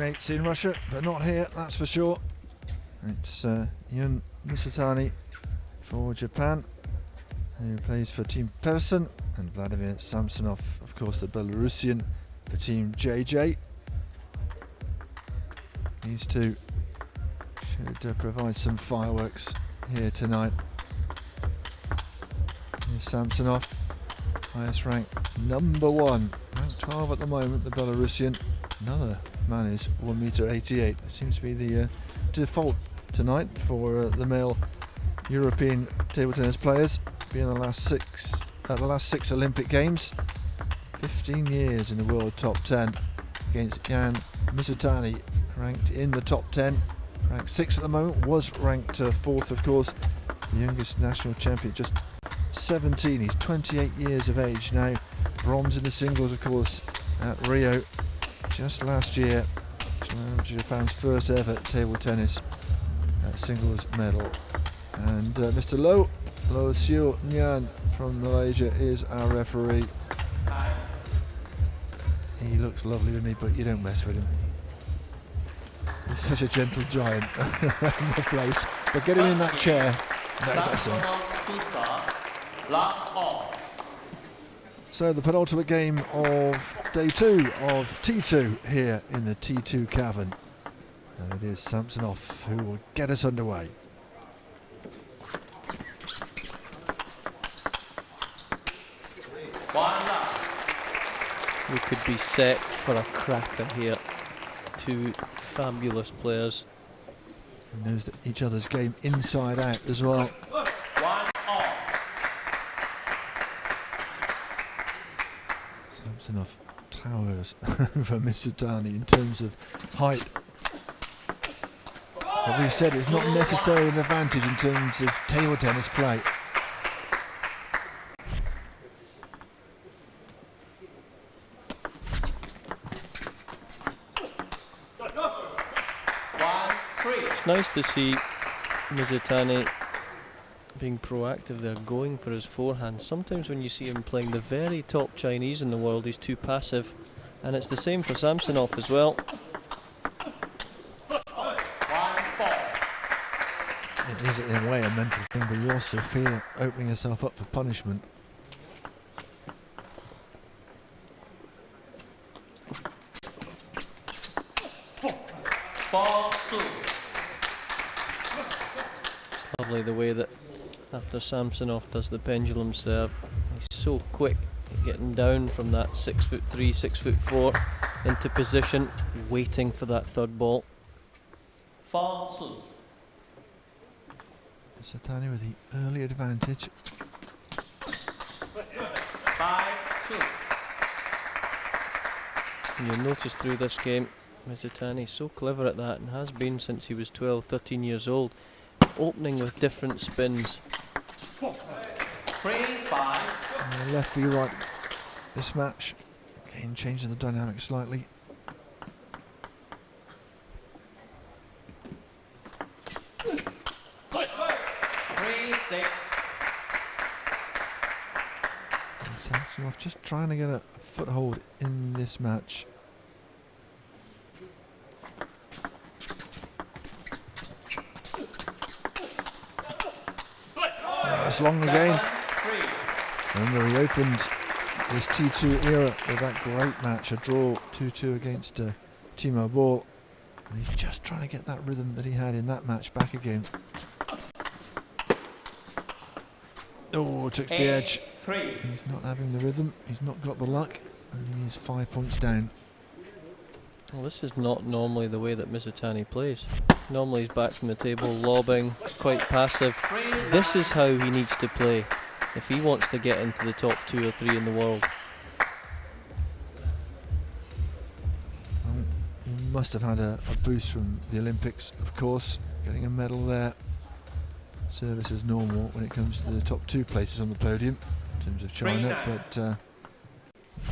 teammates in Russia, but not here, that's for sure. It's Jun Mizutani for Japan, who plays for Team Person, and Vladimir Samsonov, of course, the Belarusian, for Team JJ. These two should provide some fireworks here tonight. Here's Samsonov, highest rank, #1, rank 12 at the moment, the Belarusian. Another man who's 1m88. It seems to be the default tonight for the male European table tennis players. Being the last six Olympic Games, 15 years in the world top 10 against Jun Mizutani, ranked in the top 10, ranked 6 at the moment, was ranked 4th, of course, the youngest national champion, just 17. He's 28 years of age now. Bronze in the singles, of course, at Rio just last year. Japan's first ever table tennis singles medal. And Mr. Lo Siu Nyan from Malaysia is our referee. He looks lovely with me, but you don't mess with him. He's such a gentle giant around the place. But get him in that chair. That's him. So the penultimate game of day 2 of T2 here in the T2 cavern. And it is Samsonov who will get us underway. We could be set for a cracker here. Two fabulous players. Who knows that each other's game inside out as well. Samsonov towers over Mizutani in terms of height. But we've said it's not necessarily an advantage in terms of table tennis play. It's nice to see Mizutani being proactive there, going for his forehand. Sometimes when you see him playing the very top Chinese in the world, he's too passive, and it's the same for Samsonov as well. It is in a way a mental thing, but you also fear opening yourself up for punishment. It's lovely the way that after Samsonov does the pendulum serve, he's so quick at getting down from that 6'3", 6'4" into position, waiting for that third ball. Mizutani with the early advantage. 5-2. And you'll notice through this game, Mizutani is so clever at that and has been since he was 12, 13 years old, opening with different spins. 3-5. Left v right this match. Again, changing the dynamic slightly. Samsonov just trying to get a foothold in this match. It's long again. Remember, he opened this T2 era with that great match, a draw 2-2 against Timo Boll. And he's just trying to get that rhythm that he had in that match back again. Oh, took the edge. He's not having the rhythm, he's not got the luck, and he's 5 points down. Well, this is not normally the way that Mizutani plays. Normally he's back from the table, lobbing, quite passive. This is how he needs to play if he wants to get into the top 2 or 3 in the world. He must have had a boost from the Olympics, of course, getting a medal there. Service is normal when it comes to the top 2 places on the podium in terms of China, but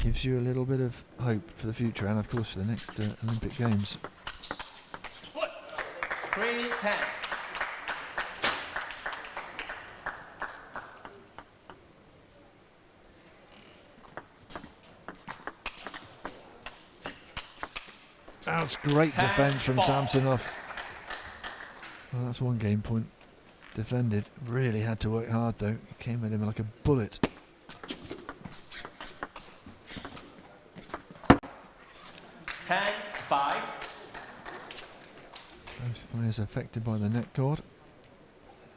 gives you a little bit of hope for the future and of course for the next Olympic Games. 3-10. That's great defence from Samsonov. Well, that's one game point defended. Really had to work hard though. It came at him like a bullet. 10-5. Both players affected by the net cord.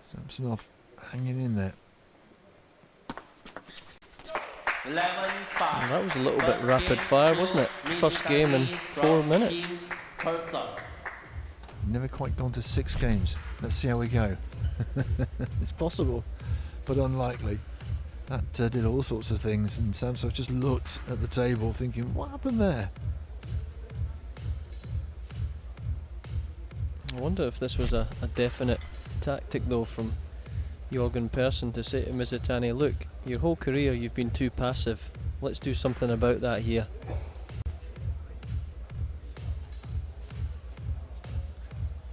Samsonov hanging in there. 11-5. Well, that was a little bit rapid fire, wasn't it? First game in 4 minutes. Never quite gone to 6 games. Let's see how we go. It's possible, but unlikely. That did all sorts of things, and Samsonov just looked at the table thinking, what happened there? I wonder if this was a definite tactic though from Jorgen Persson to say to Mizutani, look, your whole career you've been too passive. Let's do something about that here.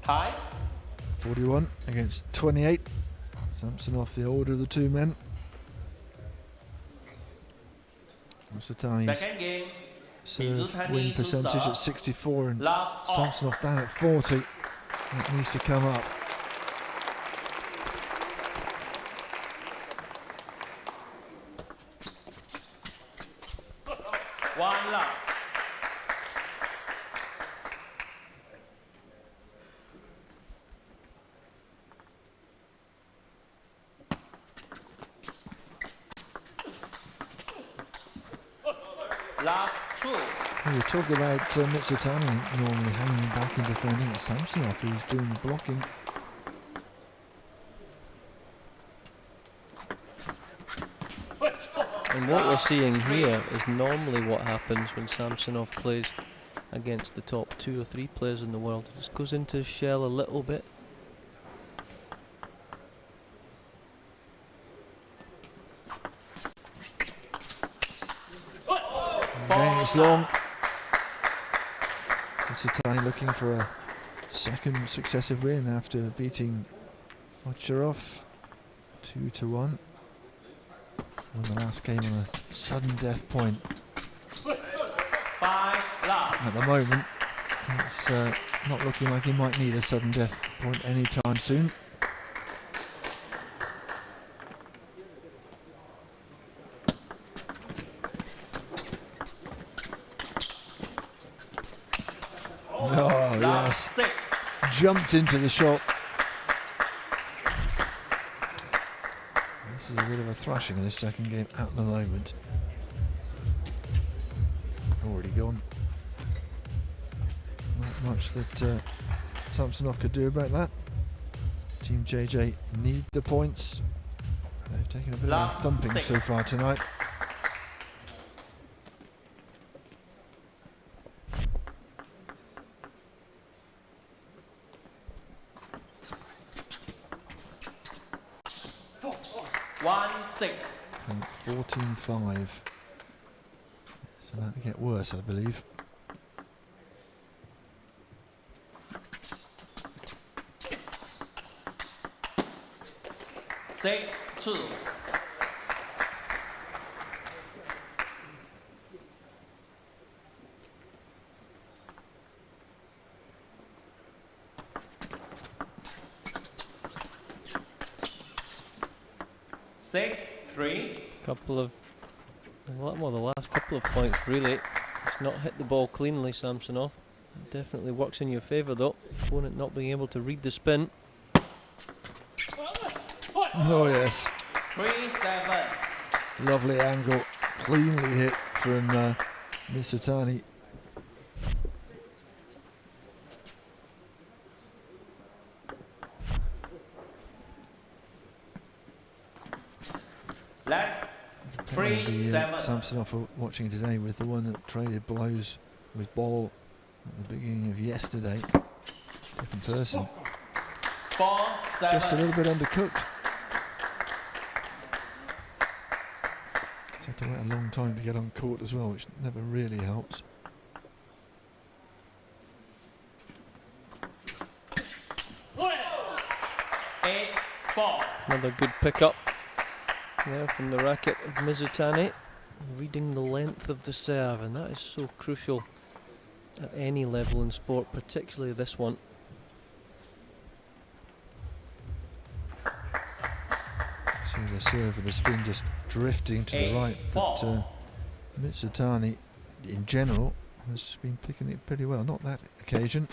Tie. 41 against 28. Samsonov the older of the two men. Mizutani's Second game. serve Mizutani win to percentage serve. at 64 and Love off. Samsonov down at 40. That needs to come up. One love. Love 2. We talk about Mizutani normally hanging back and defending. It's Samsonov who's doing the blocking. And what we're seeing here is normally what happens when Samsonov plays against the top 2 or 3 players in the world. He just goes into his shell a little bit. Again, it's long. Mizutani looking for a second successive win after beating Ocharov 2-1. Won the last game on a sudden death point. 5 love. At the moment, it's not looking like he might need a sudden death point anytime soon. Oh, Love yes. 6. Jumped into the shot. This is a bit of a thrashing in this second game at the moment. Already gone. Not much that Samsonov could do about that. Team JJ need the points. They've taken a bit of a thumping so far tonight. One 6. And 14-5. So that'll get worse, I believe. Six 2. Six 3. Well, the last couple of points really. It's not hit the ball cleanly, Samsonov. It definitely works in your favour though. Opponent not being able to read the spin. Oh yes, 3-7. lovely angle, cleanly hit from Mizutani. Let Maybe 3-7. Samsonov are watching today with the one that traded blows with ball at the beginning of yesterday. Different person. 4-7. Just a little bit undercooked. He's had to wait a long time to get on court as well, which never really helps. Eight 4. Another good pickup there from the racket of Mizutani. Reading the length of the serve, and that is so crucial at any level in sport, particularly this one. See the serve with the spin just drifting to the right, but Mizutani in general has been picking it pretty well, not that occasion.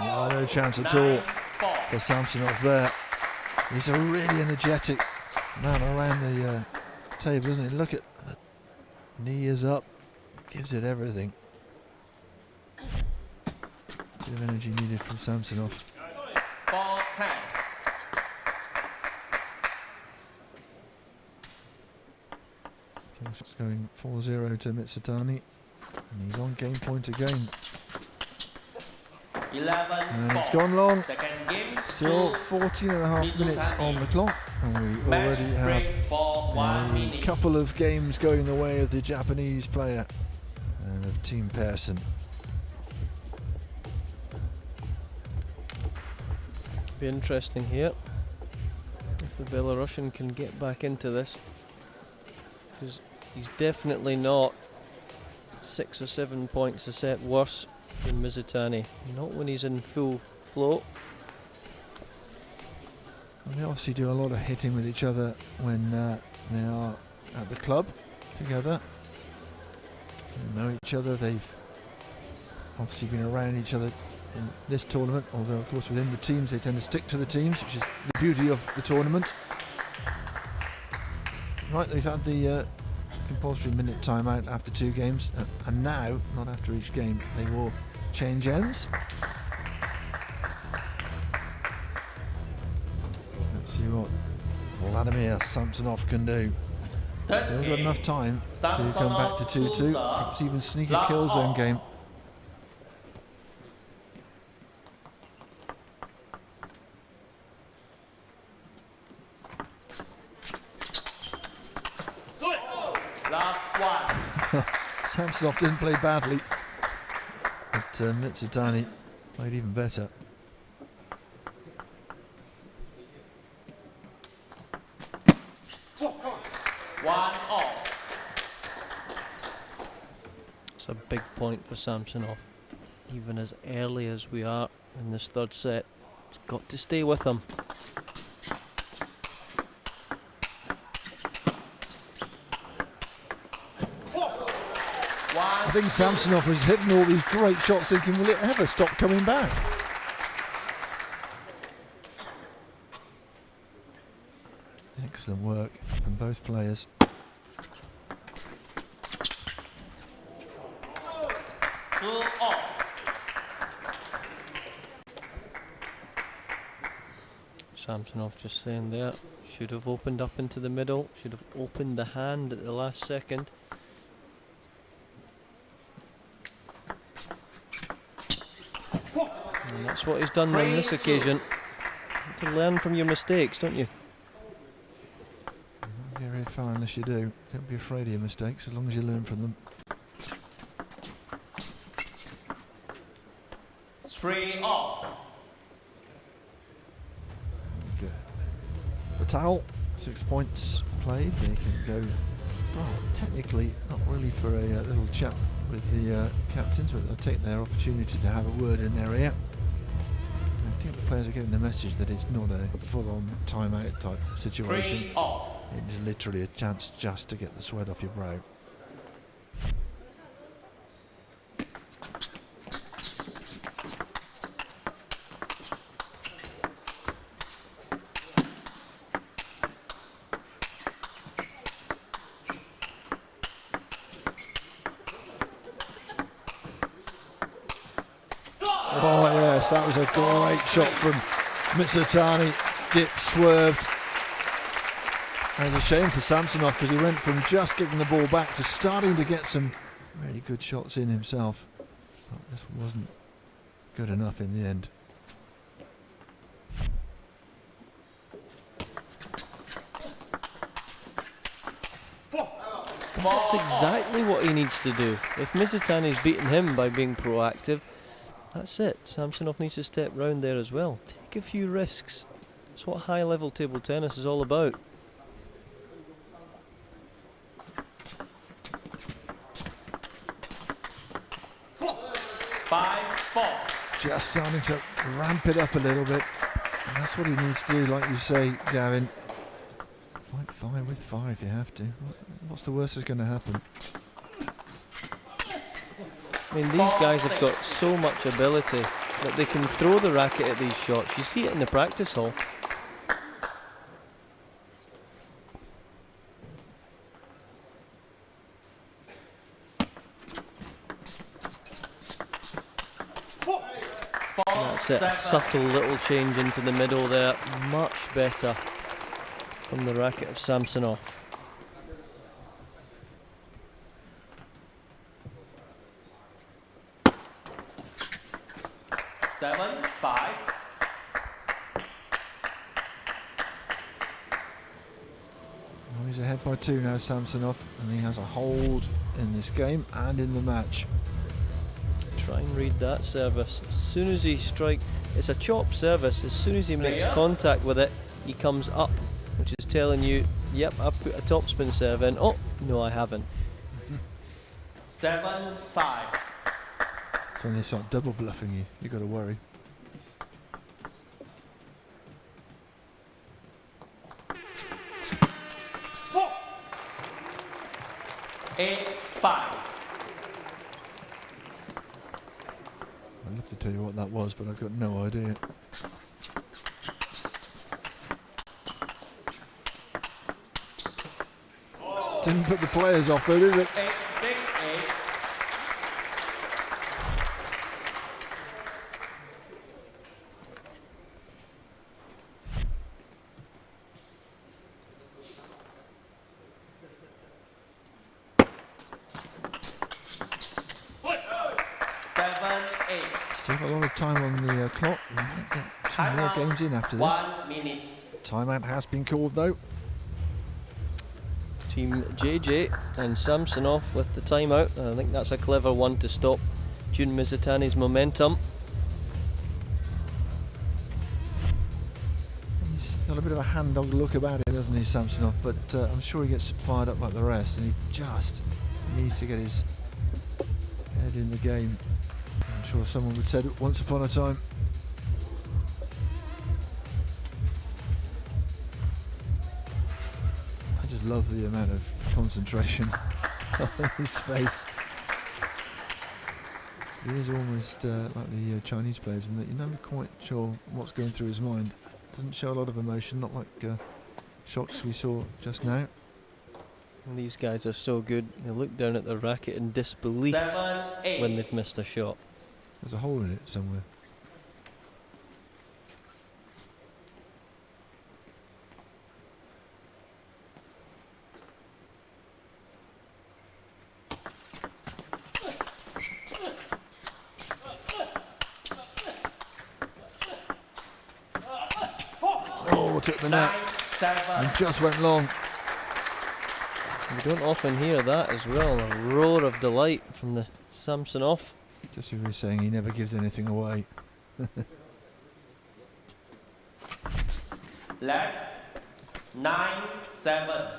No chance at all for Samsonov there. He's a really energetic man around the table, isn't he? Look at the knee is up, gives it everything. Bit of energy needed from Samsonov. 4-10. It's going 4-0 to Mizutani, and he's on game point again. 11-4. And it's gone long. Second game. Still 14.5 minutes on the clock, and we already have for 1 a minute. couple of games going the way of the Japanese player and of Team Persson. Be interesting here if the Belarusian can get back into this, because he's definitely not 6 or 7 points a set worse than Mizutani, not when he's in full flow. And they obviously do a lot of hitting with each other when they are at the club together. They know each other, they've obviously been around each other in this tournament, although of course within the teams they tend to stick to the teams, which is the beauty of the tournament. Right, they've had the compulsory minute timeout after 2 games, and now, not after each game, they will change ends. Let's see what Vladimir Samsonov can do. Still got enough time to come back to 2-2, perhaps even sneak a kill zone game. Samsonov didn't play badly, but Mizutani played even better. It's a big point for Samsonov, even as early as we are in this third set. It's got to stay with him. I think Samsonov was hitting all these great shots thinking, will it ever stop coming back? Excellent work from both players. Samsonov just saying there, should have opened up into the middle, should have opened the hand at the last second. And that's what he's done on this occasion. To learn from your mistakes, don't you? Don't get very far unless you do. Don't be afraid of your mistakes, as long as you learn from them. 3-all. Good. The towel, 6 points played. They can go, well, technically not really for a little chat with the captains, but they'll take their opportunity to have a word in their ear. I think the players are getting the message that it's not a full-on timeout type situation. 3-all. It is literally a chance just to get the sweat off your brow. Oh yes, that was a great shot from Mizutani. Dip, swerved. And it's a shame for Samsonov because he went from just getting the ball back to starting to get some really good shots in himself. But this wasn't good enough in the end. That's exactly what he needs to do. If Mizutani's beaten him by being proactive, that's it. Samsonov needs to step round there as well. Take a few risks. That's what high-level table tennis is all about. 5-4. Just starting to ramp it up a little bit. And that's what he needs to do, like you say, Gavin. Fight 5 with 5, you have to. What's the worst that's going to happen? I mean, these guys have got so much ability that they can throw the racket at these shots. You see it in the practice hall. That's it, a subtle little change into the middle there. Much better from the racket of Samsonov. Seven, 5. Well, he's ahead by 2 now, Samsonov, and he has a hold in this game and in the match. Try and read that service. As soon as he strikes, it's a chop service. As soon as he makes contact with it, he comes up, which is telling you, yep, I've put a topspin serve in. Oh, no, I haven't. 7-5. So when they start double bluffing you, you've got to worry. Eight, 5. I'd love to tell you what that was, but I've got no idea. Didn't put the players off though, did it? 8, 6, 8. Still have a lot of time on the clock. We might get 2 more games in after this. 1 minute. Timeout has been called though. Team JJ and Samsonov with the timeout. I think that's a clever one to stop Jun Mizutani's momentum. He's got a bit of a hand-dog look about it, doesn't he, Samsonov? But I'm sure he gets fired up like the rest, and he just needs to get his head in the game. I'm sure someone would say it once upon a time. I just love the amount of concentration on his face. He is almost like the Chinese players in that you're never quite sure what's going through his mind. Doesn't show a lot of emotion, not like shots we saw just now. And these guys are so good. They look down at the racket in disbelief 7, 8. when they've missed a shot. There's a hole in it somewhere. Oh, took the net 9, 7. and just went long. You don't often hear that as well. A roar of delight from the Samsonov. Just as we were saying, he never gives anything away. Let 9, 7.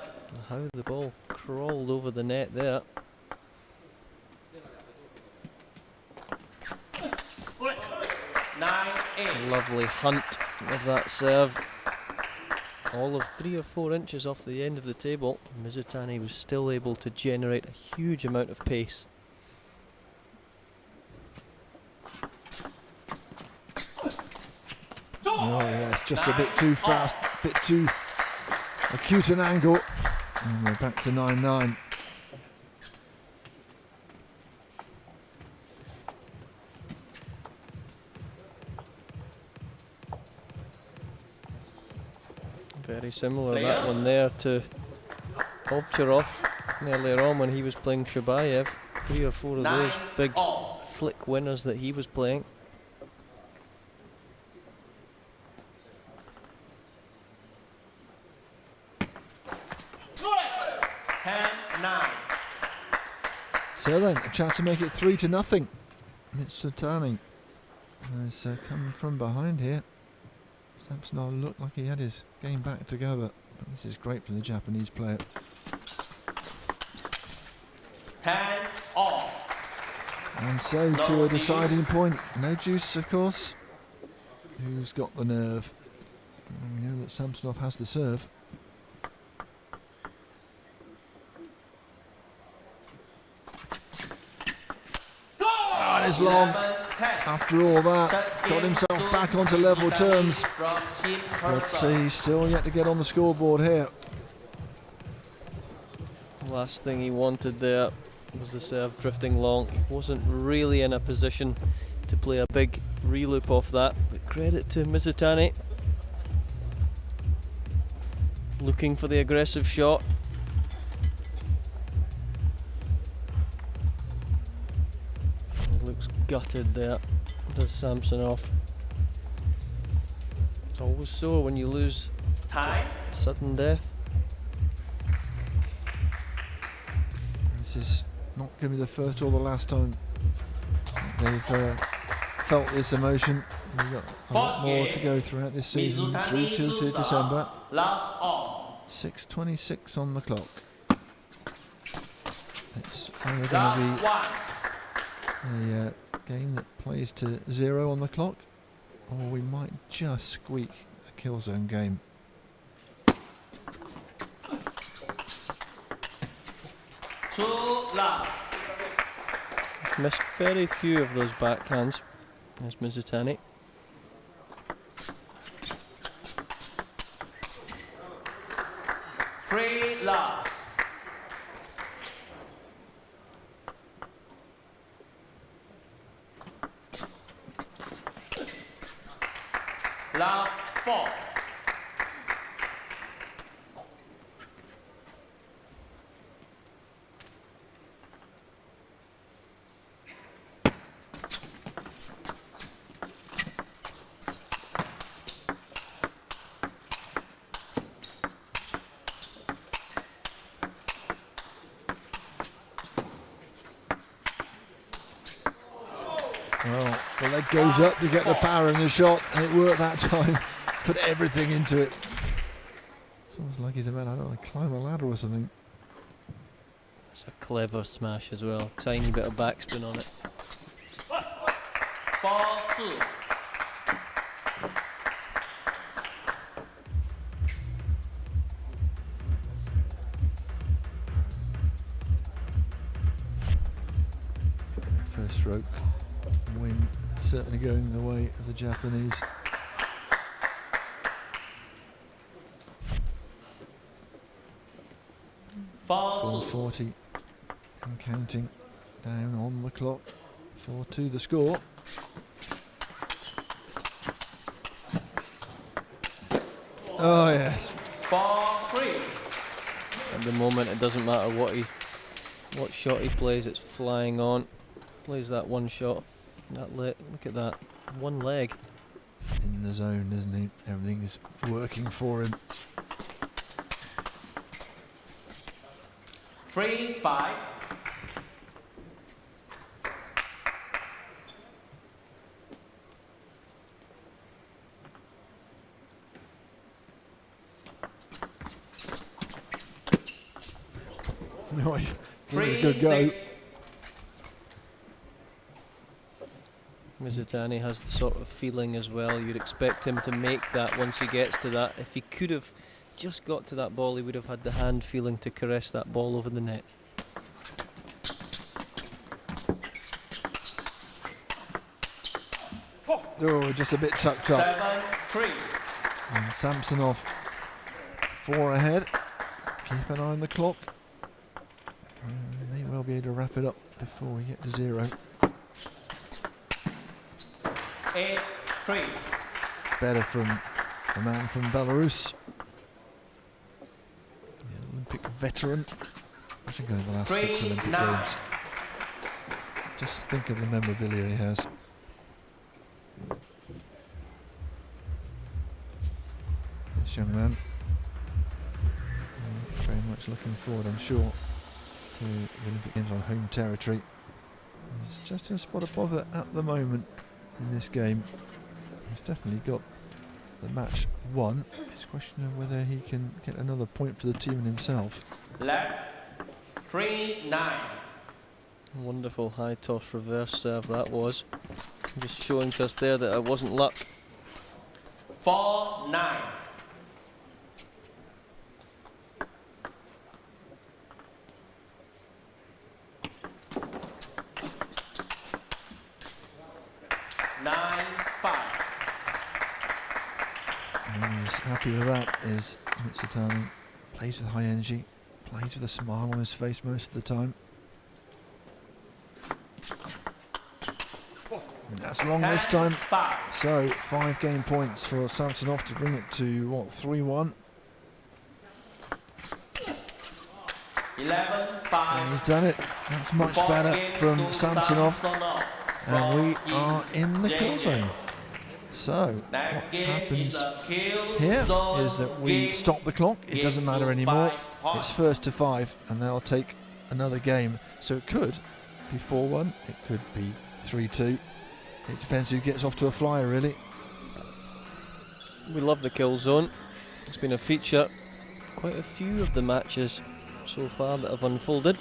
How the ball crawled over the net there. 9, 8. Lovely hunt of that serve. All of 3 or 4 inches off the end of the table. Mizutani was still able to generate a huge amount of pace. Oh yeah, it's just a bit too fast, a bit too acute an angle. And we're back to 9-9. Very similar that one there to Ovcharov earlier on when he was playing Shabayev. 3 or 4 of those big flick winners that he was playing. So then, a chance to make it 3-0. Mizutani has come from behind here. Samsonov looked like he had his game back together, but this is great from the Japanese player. 10 all. And so to a deciding point. No juice, of course. Who's got the nerve? We know that Samsonov has the serve. Oh, and it's long. After all that, got himself back onto level terms. But he's still yet to get on the scoreboard here. Last thing he wanted there was the serve drifting long. He wasn't really in a position to play a big reloop off that, but credit to Mizutani. Looking for the aggressive shot. He looks gutted there, does Samsonov. It's always so when you lose. Time. Sudden death. This is not going to be the first or the last time they've felt this emotion. We've got a lot more to go throughout this season, through to December. 6:26 on the clock. It's either going to be a game that plays to 0 on the clock, or we might just squeak a kill zone game. He's missed very few of those backhands. There's Mizutani. Free love. Love 4. Well, the leg goes up to get the power in the shot, and it worked that time. Put everything into it. It's almost like he's about to climb a ladder or something. It's a clever smash as well. Tiny bit of backspin on it. 4-2. First stroke win certainly going the way of the Japanese. Four 4:40 and counting down on the clock. 4-2 the score. Oh yes. 4-3. At the moment, it doesn't matter what shot he plays. It's flying on. Plays that one shot. That look at that. One leg. In the zone, isn't he? Everything's working for him. 3-5. No, he gave it a good go. 3-6. Mizutani has the sort of feeling as well. You'd expect him to make that once he gets to that. If he could have just got to that ball, he would have had the hand feeling to caress that ball over the net. Oh, just a bit tucked up. 7-3. And Samsonov 4 ahead. Keep an eye on the clock. May well be able to wrap it up before we get to 0. 8-3. Better from the man from Belarus. The Olympic veteran. Actually going to the last 6 Olympic 3-9. Games. Just think of the memorabilia he has. This young man. Very much looking forward, I'm sure, to the Olympic Games on home territory. He's just a spot above it at the moment in this game. He's definitely got the match won. It's a question of whether he can get another point for the team and himself. Left. 3-9. Wonderful high toss reverse serve that was. Just showing to us there that it wasn't luck. 4-9. He's happy with that, is Mizutani. Plays with high energy, plays with a smile on his face most of the time. And that's long this time. So 5 game points for Samsonov to bring it to what, 3-1. 11-5. And he's done it. That's much better from Samsonov. And we are in the kill zone. So what happens here is that we stop the clock. It doesn't matter anymore. It's first to 5 and they'll take another game. So it could be 4-1, it could be 3-2. It depends who gets off to a flyer, really. We love the kill zone. It's been a feature quite a few of the matches so far that have unfolded.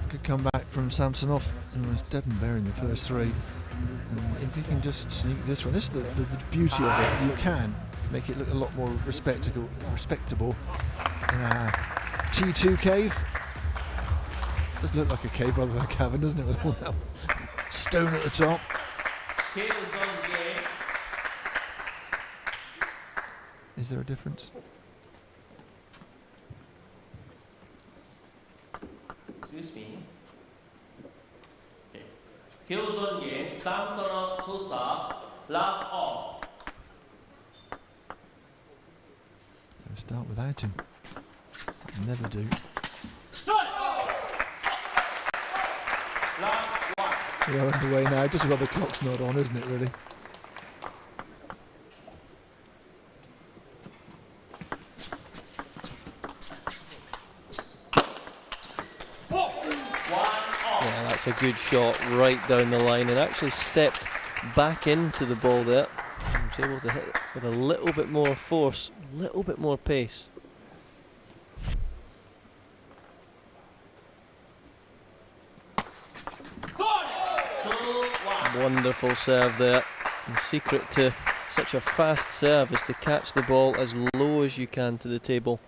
Good comeback from Samsonov, who was dead and bare in the first 3. And if he can just sneak this one, this is the beauty of it. You can make it look a lot more respectable in a T2 cave. Does look like a cave rather than a cavern, doesn't it, with all that stone at the top. Is there a difference? Excuse me. Okay. Kill zone game, Samsonov, Susa, love all. Start without him. Never do. We are underway now, just about the clock's not on, isn't it, really? Yeah, that's a good shot right down the line and actually stepped back into the ball there. He was able to hit it with a little bit more force, a little bit more pace. Wonderful serve there. The secret to such a fast serve is to catch the ball as low as you can to the table.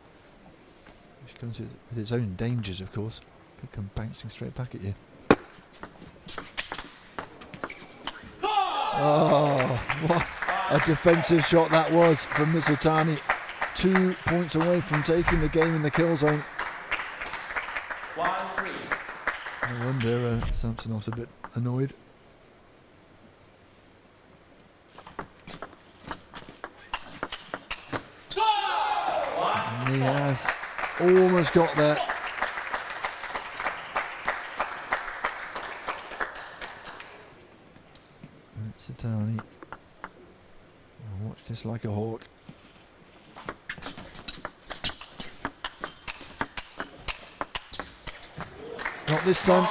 Which comes with its own dangers, of course. Could come bouncing straight back at you. Oh, what a defensive shot that was from Mizutani. 2 points away from taking the game in the kill zone. 1-3. No wonder Samsonov's a bit annoyed. And he has almost got there. Mizutani. Watch this like a hawk. Not this time.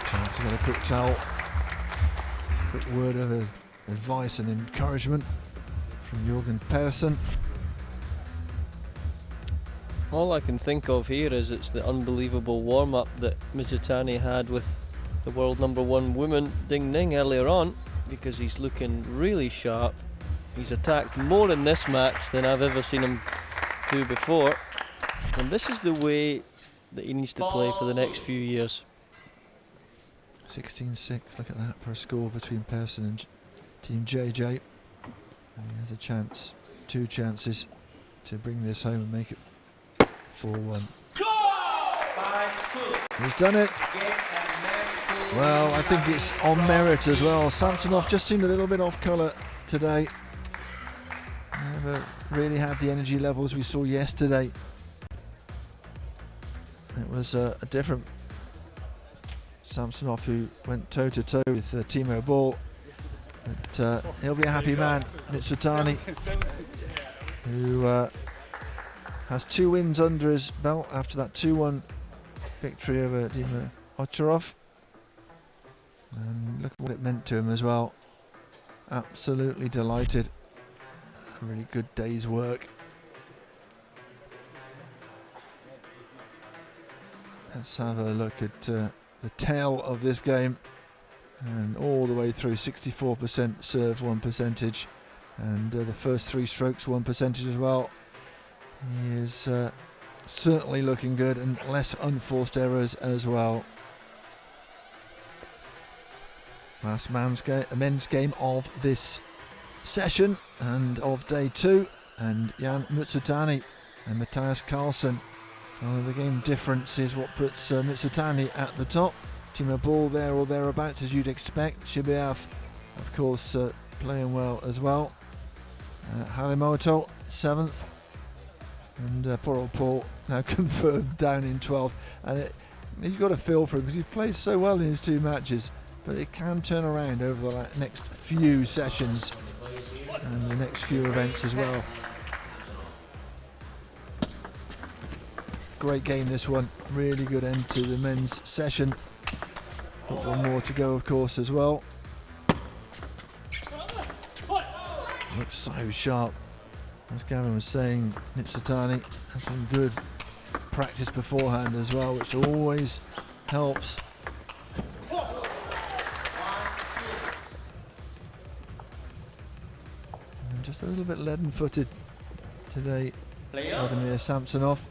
Trying to get a quick towel. Quick word of advice and encouragement from Jürgen Persson. All I can think of here is it's the unbelievable warm-up that Mizutani had with the world #1 woman Ding Ning earlier on, because he's looking really sharp. He's attacked more in this match than I've ever seen him do before, and this is the way that he needs to play for the next few years. 16-6, look at that for a score between Persson and Team JJ. And he has a chance, 2 chances to bring this home and make it 4-1. He's done it. Well, I think it's on merit as well. Samsonov just seemed a little bit off colour today. Never really had the energy levels we saw yesterday. It was a different Samsonov who went toe-to-toe with Timo Boll. But he'll be a happy man, Mizutani, who has 2 wins under his belt after that 2-1 victory over Dima Ocharov. And look at what it meant to him as well. Absolutely delighted. A really good day's work. Let's have a look at the tail of this game, and all the way through 64% serve 1 percentage, and the first 3 strokes 1 percentage as well. He is certainly looking good, and less unforced errors as well. Last men's game of this session and of day 2, and Jun Mizutani and Matthias Carlsen. The game difference is what puts Mizutani at the top. Timo Boll there or thereabouts, as you'd expect. Shibuyev, of course, playing well as well. Harimoto 7th, and poor old Paul now confirmed down in 12th. And you've got a feel for him because he plays so well in his 2 matches, but it can turn around over the next few sessions and the next few events as well. Great game this one, really good end to the men's session. Got 1 more to go of course as well. Looks so sharp. As Gavin was saying, Mizutani had some good practice beforehand as well, which always helps. And just a little bit leaden-footed today, Vladimir Samsonov.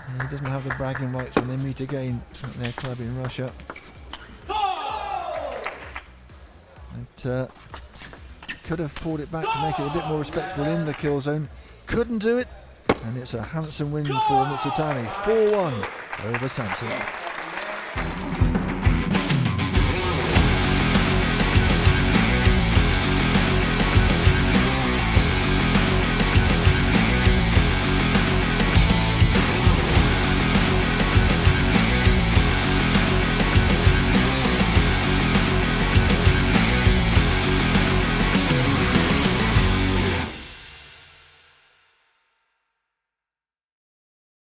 And he doesn't have the bragging rights when they meet again at their club in Russia. It could have pulled it back to make it a bit more respectable in the kill zone. Couldn't do it, and it's a handsome win for Mizutani. 4-1 over Samsonov.